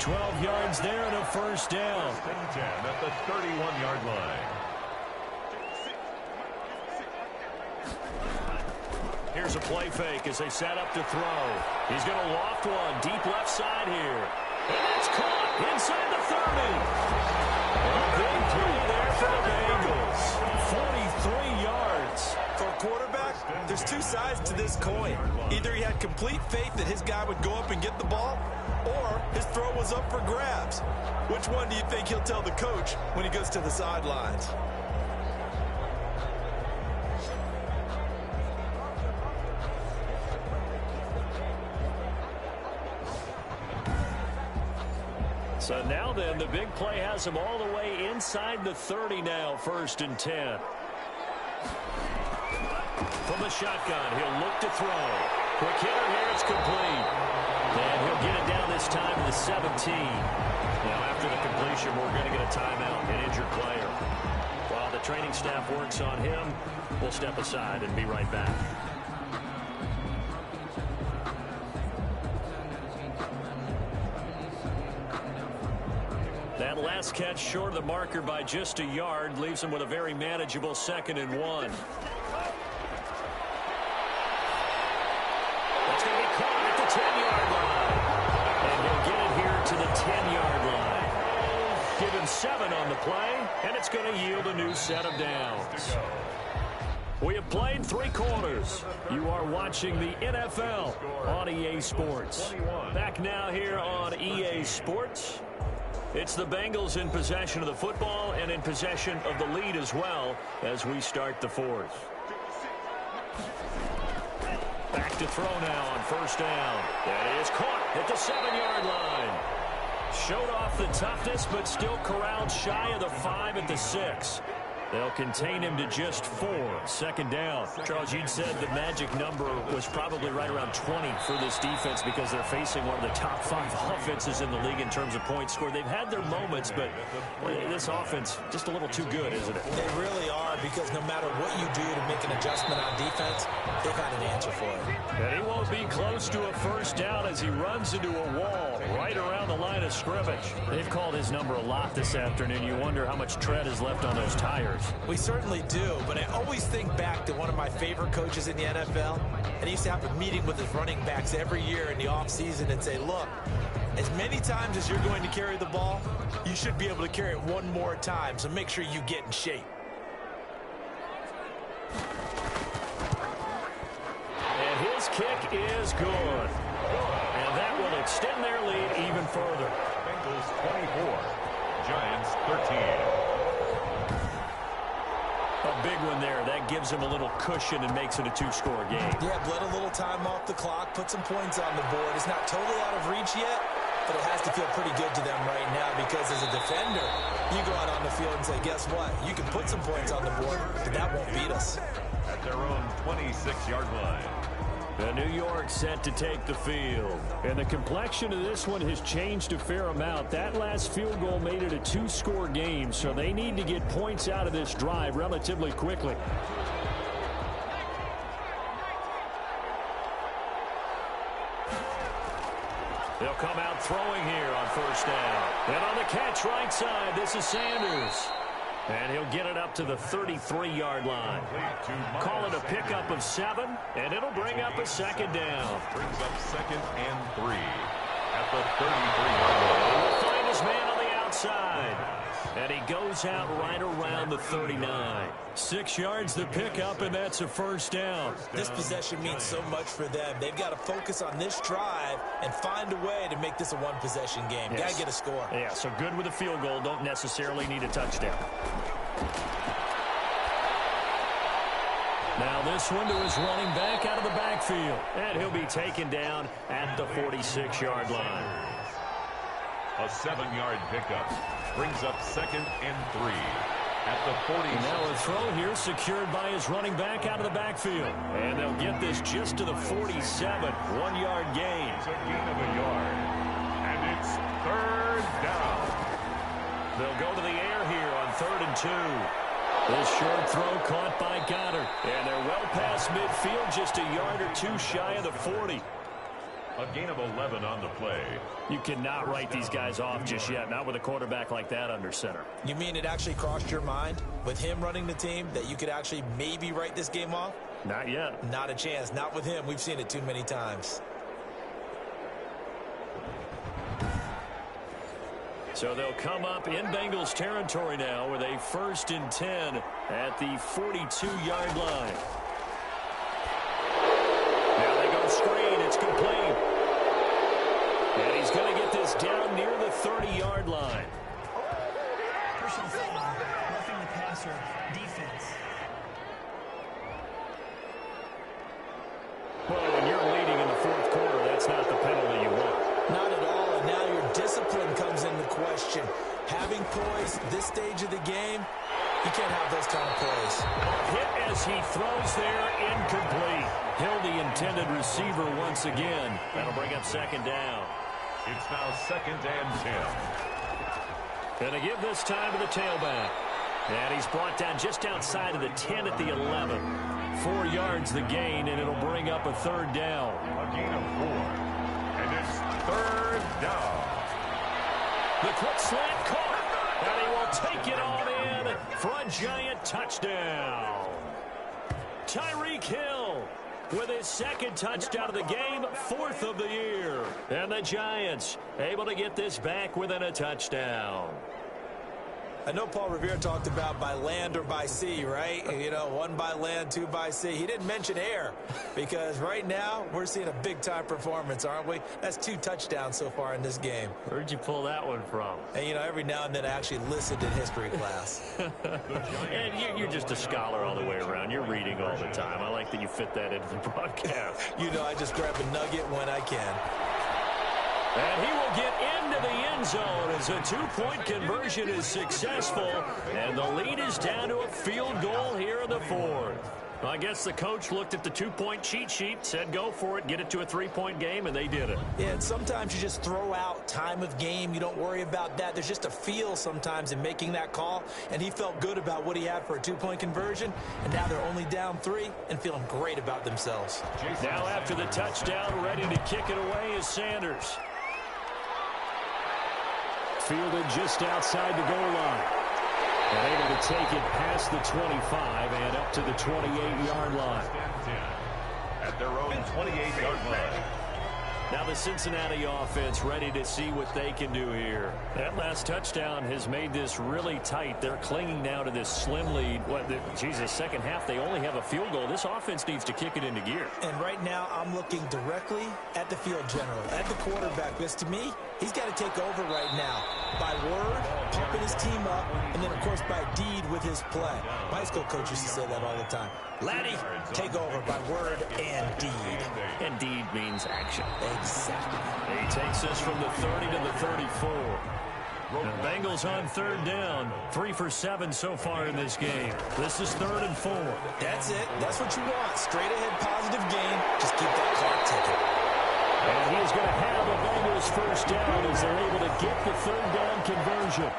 12 yards there and a first down. 10 at the 31-yard line. Here's a play fake as they set up to throw. He's going to loft one deep left side here. And that's caught inside the 30. A big play there for the Bengals. 43 yards. For a quarterback, there's 2 sides to this coin. Either he had complete faith that his guy would go up and get the ball, or his throw was up for grabs. Which one do you think he'll tell the coach when he goes to the sidelines? So now then, the big play has him all the way inside the 30 now, 1st and 10. From the shotgun, he'll look to throw. Quick hitter here, it's complete. And he'll get it down this time to the 17. Now after the completion, we're going to get a timeout, an injured player. While the training staff works on him, we'll step aside and be right back. That last catch short of the marker by just a yard leaves him with a very manageable 2nd and 1. That's going to be caught at the 10-yard line. And he'll get it here to the 10-yard line. Give him 7 on the play, and it's going to yield a new set of downs. We have played 3 quarters. You are watching the NFL on EA Sports. Back now here on EA Sports. It's the Bengals in possession of the football and in possession of the lead as well as we start the 4th. Back to throw now on 1st down. That is caught at the 7-yard line. Showed off the toughness, but still corralled shy of the 5 at the 6. They'll contain him to just 4. 2nd down. Charles, you'd said the magic number was probably right around 20 for this defense because they're facing one of the top 5 offenses in the league in terms of points scored. They've had their moments, but this offense just a little too good, isn't it? They really are, because no matter what you do to make an adjustment on defense, they've got an answer for it. And he won't be close to a 1st down as he runs into a wall right around the line of scrimmage. They've called his number a lot this afternoon. You wonder how much tread is left on those tires. We certainly do, but I always think back to one of my favorite coaches in the NFL, and he used to have a meeting with his running backs every year in the offseason and say, look, as many times as you're going to carry the ball, you should be able to carry it one more time, so make sure you get in shape. And his kick is good. And that will extend their lead even further. Bengals 24, Giants 13. A big one there. That gives him a little cushion and makes it a 2-score game. Yeah, bled a little time off the clock, put some points on the board. It's not totally out of reach yet, but it has to feel pretty good to them right now, because as a defender, you go out on the field and say, guess what? You can put some points on the board, but that won't beat us. At their own 26-yard line. The New York set to take the field. And the complexion of this one has changed a fair amount. That last field goal made it a 2-score game, so they need to get points out of this drive relatively quickly. They'll come out throwing here on 1st down. And on the catch right side, this is Sanders. And he'll get it up to the 33-yard line. Call it a pickup of 7, and it'll bring up a 2nd down. Brings up 2nd and 3 at the 33-yard line. He'll find his man on the outside. And he goes out right around the 39. 6 yards the pickup, and that's a 1st down. This possession means so much for them. They've got to focus on this drive and find a way to make this a 1-possession game. Yes. Got to get a score. Yeah, so good with a field goal. Don't necessarily need a touchdown. Now this one to his running back out of the backfield. And he'll be taken down at the 46-yard line. A 7-yard pickup brings up 2nd and 3 at the 40. Now a throw here secured by his running back out of the backfield. And they'll get this just to the 47. 1-yard gain. It's a gain of a yard. And it's 3rd down. They'll go to the air here on 3rd and 2. This short throw caught by Goddard. And they're well past midfield, just a yard or 2 shy of the 40. A gain of 11 on the play. You cannot write these guys off just yet, not with a quarterback like that under center. You mean it actually crossed your mind with him running the team that you could actually maybe write this game off? Not yet. Not a chance. Not with him. We've seen it too many times. So they'll come up in Bengals territory now with a 1st and 10 at the 42-yard line. 30-yard line. Personal foul, roughing the passer, defense. Well, when you're leading in the fourth quarter, that's not the penalty you want. Not at all, and now your discipline comes into question. Having poise this stage of the game, you can't have those kind of plays. Hit as he throws there, incomplete. Hill, the intended receiver once again. That'll bring up second down. It's now 2nd and 10. And they give this time to the tailback. And he's brought down just outside of the 10 at the 11. 4 yards the gain, and it'll bring up a third down. A gain of 4. And it's 3rd down. The quick slant caught. And he will take it on in for a Giant touchdown. Tyreek Hill with his 2nd touchdown of the game, 4th of the year. And the Giants able to get this back within a touchdown. I know Paul Revere talked about by land or by sea, right? You know, 1 by land, 2 by sea. He didn't mention air because right now we're seeing a big-time performance, aren't we? That's 2 touchdowns so far in this game. Where'd you pull that one from? And, you know, every now and then I actually listened in history class. And you're just a scholar all the way around. You're reading all the time. I like that you fit that into the broadcast. You know, I just grab a nugget when I can. And he will get into the end zone as a 2-point conversion is successful. And the lead is down to a field goal here in the 4th. Well, I guess the coach looked at the 2-point cheat sheet, said go for it, get it to a 3-point game, and they did it. Yeah, and sometimes you just throw out time of game. You don't worry about that. There's just a feel sometimes in making that call, and he felt good about what he had for a 2-point conversion, and now they're only down 3 and feeling great about themselves. Now after the touchdown, ready to kick it away is Sanders. Fielded just outside the goal line. And able to take it past the 25 and up to the 28-yard line. At their own 28-yard line. Now the Cincinnati offense ready to see what they can do here. That last touchdown has made this really tight. They're clinging now to this slim lead. Jesus, second half, they only have a field goal. This offense needs to kick it into gear. And right now, I'm looking directly at the field general, at the quarterback, because to me, he's got to take over right now. By word, pumping his team up, and then, of course, by deed with his play. My high school coach used to say that all the time. Laddie, take over by word and deed. And deed means action. Exactly. He takes us from the 30 to the 34. The Bengals on 3rd down. 3 for 7 so far in this game. This is 3rd and 4. That's it. That's what you want. Straight ahead positive game. Just keep that clock ticking. And he's going to have the Bengals first down as they're able to get the 3rd down conversion.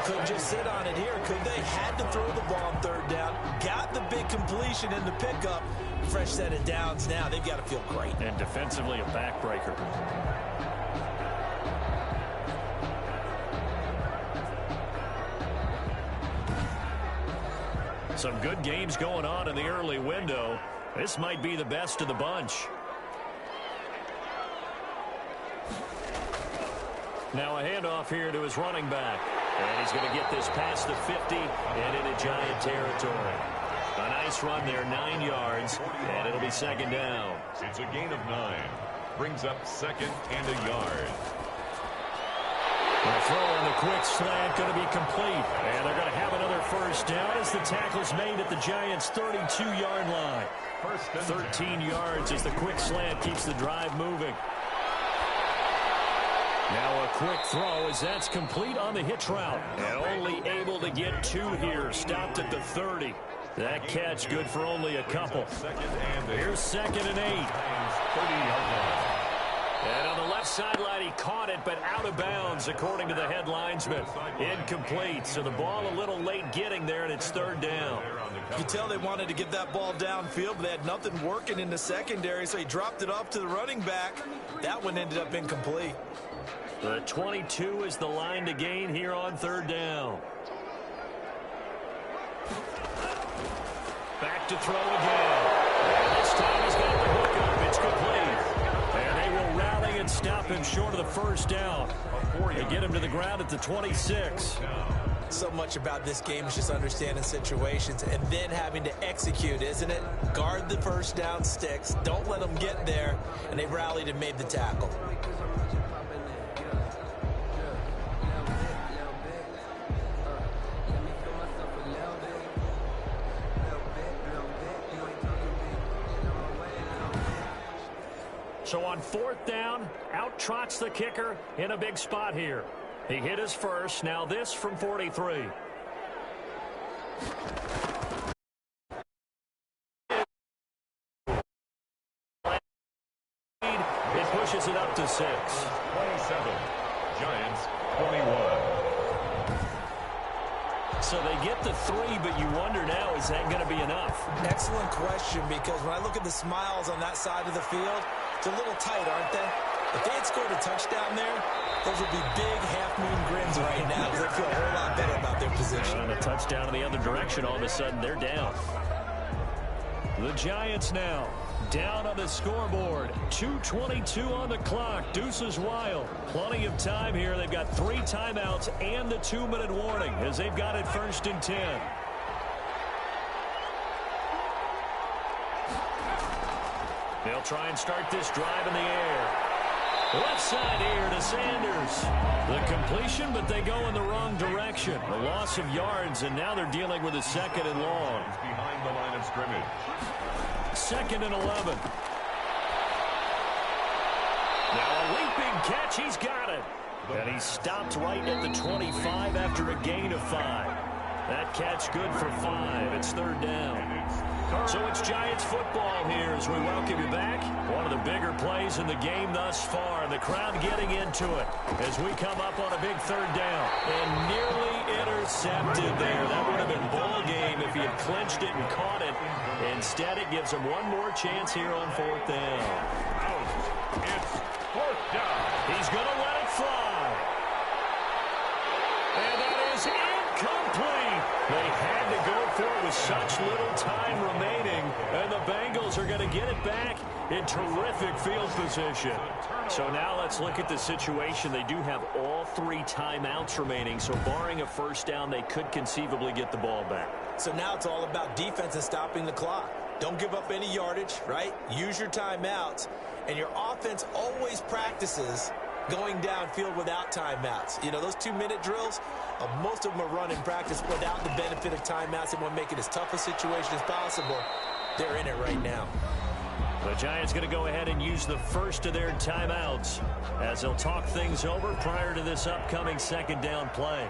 Couldn't just sit on it here, could they? Had to throw the ball on 3rd down. Got the big completion in the pickup. Fresh set of downs now. They've got to feel great. And defensively a backbreaker. Some good games going on in the early window. This might be the best of the bunch. Now a handoff here to his running back. And he's going to get this past the 50 and into Giant territory. A nice run there, 9 yards, and it'll be 2nd down. It's a gain of 9. Brings up 2nd and a yard. The throw on the quick slant going to be complete. And they're going to have another first down as the tackle's made at the Giants' 32-yard line. 13 yards as the quick slant keeps the drive moving. Now a quick throw as that's complete on the hitch route. And only able to get 2 here. Stopped at the 30. That catch good for only a couple. Here's 2nd and 8. 30-yard line. And on the left sideline, he caught it, but out of bounds, according to the head linesman. Incomplete, so the ball a little late getting there, and it's 3rd down. You can tell they wanted to get that ball downfield, but they had nothing working in the secondary, so he dropped it off to the running back. That one ended up incomplete. The 22 is the line to gain here on 3rd down. Back to throw again. And this time he's got the hook up. It's complete. And they will rally and stop him short of the first down. They get him to the ground at the 26. So much about this game is just understanding situations and then having to execute, isn't it? Guard the first down sticks. Don't let them get there. And they rallied and made the tackle. So on 4th down, out trots the kicker in a big spot here. He hit his first. Now this from 43. It pushes it up to 6. 27. Giants 21. So they get the 3, but you wonder now, is that going to be enough? Excellent question, because when I look at the smiles on that side of the field, it's a little tight, aren't they? If they had scored a touchdown there, those would be big half-moon grins right now because they feel a whole lot better about their position. And a touchdown in the other direction, all of a sudden they're down. The Giants now down on the scoreboard. 2:22 on the clock. Deuces wild. Plenty of time here. They've got 3 timeouts and the 2-minute warning as they've got it 1st and 10. They'll try and start this drive in the air. Left side here to Sanders. The completion, but they go in the wrong direction. A loss of yards, and now they're dealing with a 2nd and long. Behind the line of scrimmage. 2nd and 11. Now a leaping catch. He's got it. And he stopped right at the 25 after a gain of 5. That catch good for 5. It's 3rd down. So it's Giants football here as we welcome you back. One of the bigger plays in the game thus far. The crowd getting into it as we come up on a big 3rd down. And nearly intercepted there. That would have been ball game if he had clinched it and caught it. Instead, it gives him one more chance here on 4th down. It's 4th down. He's going to let it fly. And that is incomplete. They had to go for it with such little time remaining. And the Bengals are going to get it back in terrific field position. So now let's look at the situation. They do have all 3 timeouts remaining. So barring a 1st down, they could conceivably get the ball back. So now it's all about defense and stopping the clock. Don't give up any yardage, right? Use your timeouts. And your offense always practices going downfield without timeouts. You know, those 2-minute drills, most of them are run in practice without the benefit of timeouts. They want to make it as tough a situation as possible. They're in it right now. The Giants going to go ahead and use the first of their timeouts as they'll talk things over prior to this upcoming 2nd down play.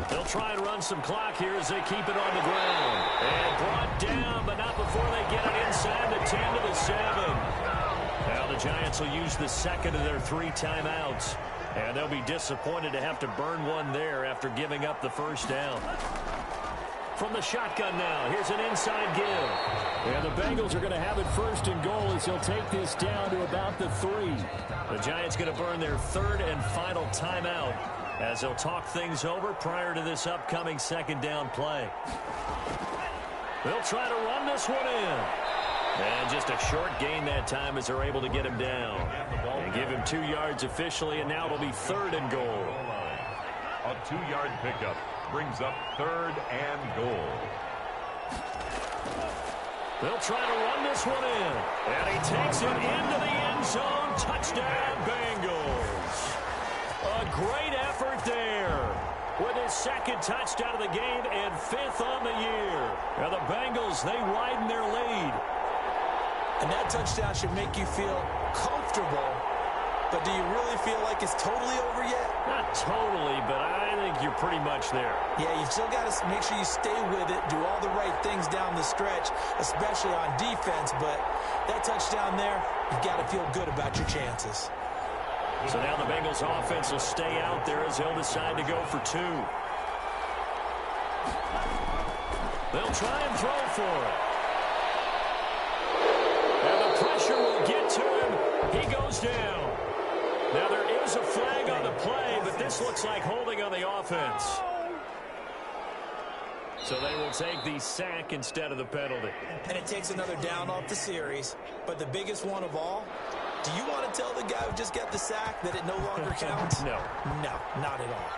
They'll try and run some clock here as they keep it on the ground. And brought down, but not before they get it inside the 10 to the 7. Now the Giants will use the 2nd of their 3 timeouts. And they'll be disappointed to have to burn one there after giving up the 1st down. From the shotgun now, here's an inside give. And the Bengals are going to have it 1st and goal as they'll take this down to about the 3. The Giants going to burn their 3rd and final timeout as they'll talk things over prior to this upcoming 2nd down play. They'll try to run this one in. And just a short gain that time as they're able to get him down. And give him 2 yards officially, and now it'll be 3rd and goal. A 2-yard pickup brings up 3rd and goal. They'll try to run this one in. And he takes it into the end zone. Touchdown, Bengals. A great effort there with his 2nd touchdown of the game and 5th on the year. And the Bengals, they widen their lead. And that touchdown should make you feel comfortable. But do you really feel like it's totally over yet? Not totally, but I think you're pretty much there. Yeah, you still got to make sure you stay with it, do all the right things down the stretch, especially on defense. But that touchdown there, you've got to feel good about your chances. So now the Bengals offense will stay out there as they'll decide to go for 2. They'll try and throw for it. And the pressure will get to him. He goes down. Now there is a flag on the play, but this looks like holding on the offense. So they will take the sack instead of the penalty. And it takes another down off the series. But the biggest one of all, do you want to tell the guy who just got the sack that it no longer counts? No. No, not at all.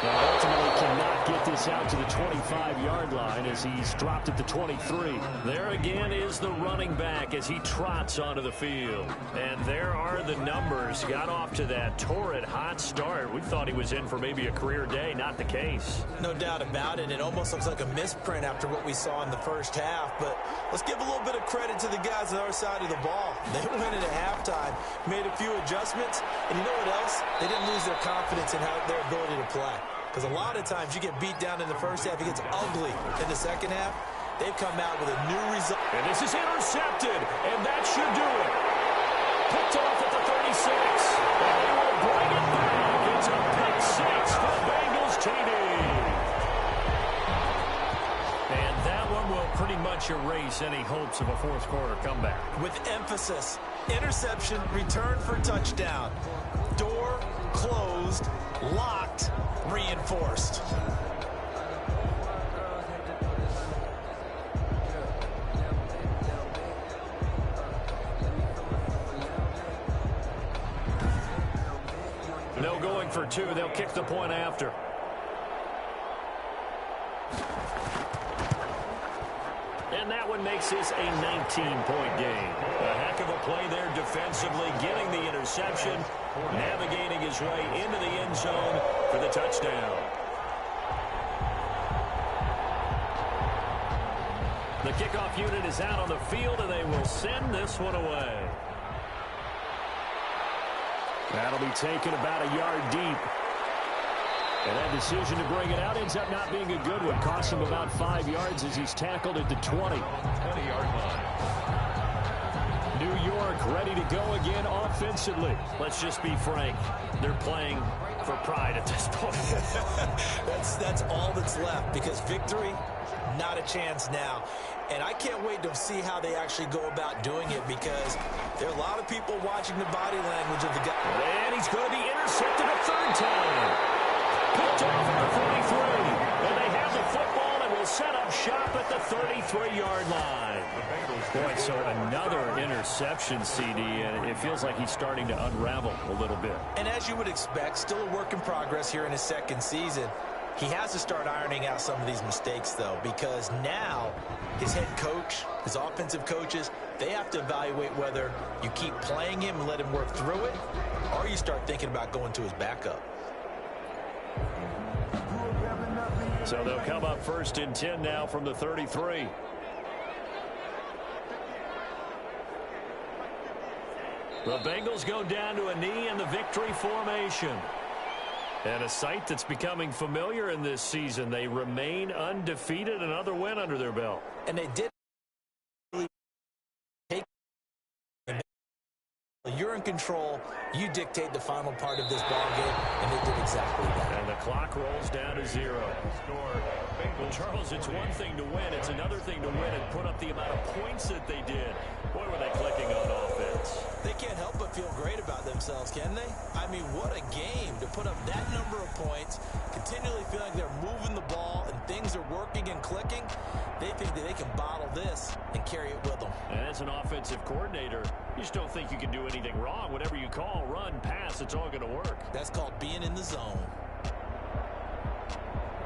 Well, ultimately to not get this out to the 25-yard line as he's dropped at the 23. There again is the running back as he trots onto the field. And there are the numbers. Got off to that torrid hot start. We thought he was in for maybe a career day. Not the case. No doubt about it. It almost looks like a misprint after what we saw in the first half. But let's give a little bit of credit to the guys on the other side of the ball. They went in at halftime, made a few adjustments, and you know what else? They didn't lose their confidence in their ability to play. Because a lot of times you get beat down in the first half, it gets ugly in the second half. They've come out with a new result. And this is intercepted, and that should do it. Picked off at the 36. And they will bring it back. It's a pick six for Bengals TD. And that one will pretty much erase any hopes of a fourth quarter comeback. With emphasis, interception, return for touchdown. Door closed, locked, reinforced. No going for two. They'll kick the point after. And that one makes this a 19-point game. A heck of a play there defensively, getting the interception, navigating his way into the end zone for the touchdown. The kickoff unit is out on the field, and they will send this one away. That'll be taken about a yard deep. And that decision to bring it out ends up not being a good one. Costs him about 5 yards as he's tackled at the 20. 20-yard line. New York ready to go again offensively. Let's just be frank. They're playing for pride at this point. That's all that's left, because victory, not a chance now. And I can't wait to see how they actually go about doing it, because there are a lot of people watching the body language of the guy. And he's going to be intercepted a third time. Picked off at the 43. And they have the football and will set up shop at the 33-yard line. Boy, so another interception, CD, and it feels like he's starting to unravel a little bit. And as you would expect, still a work in progress here in his second season. He has to start ironing out some of these mistakes, though, because now his head coach, his offensive coaches, they have to evaluate whether you keep playing him and let him work through it, or you start thinking about going to his backup. So they'll come up 1st and 10 now from the 33. The Bengals go down to a knee in the victory formation. And a sight that's becoming familiar in this season. They remain undefeated, another win under their belt. And they did take. You're in control. You dictate the final part of this ball game, and they did exactly that. And the clock rolls down to 0. Well, Charles, it's one thing to win. It's another thing to win and put up the amount of points that they did. Boy, were they clicking on offense. They can't help but feel great about themselves, can they? I mean, what a game to put up that number of points, continually feel like they're moving the ball and things are working and clicking. They think that they can bottle this and carry it with them. And as an offensive coordinator, you just don't think you can do anything wrong. Whatever you call, run, pass, it's all going to work. That's called being in the zone.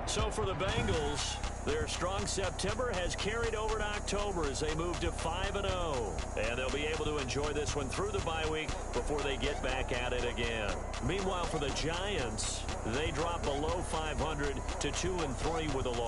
So for the Bengals, their strong September has carried over to October as they move to 5-0. And they'll be able to enjoy this one through the bye week before they get back at it again. Meanwhile, for the Giants, they drop below 500 to 2-3 with a loss.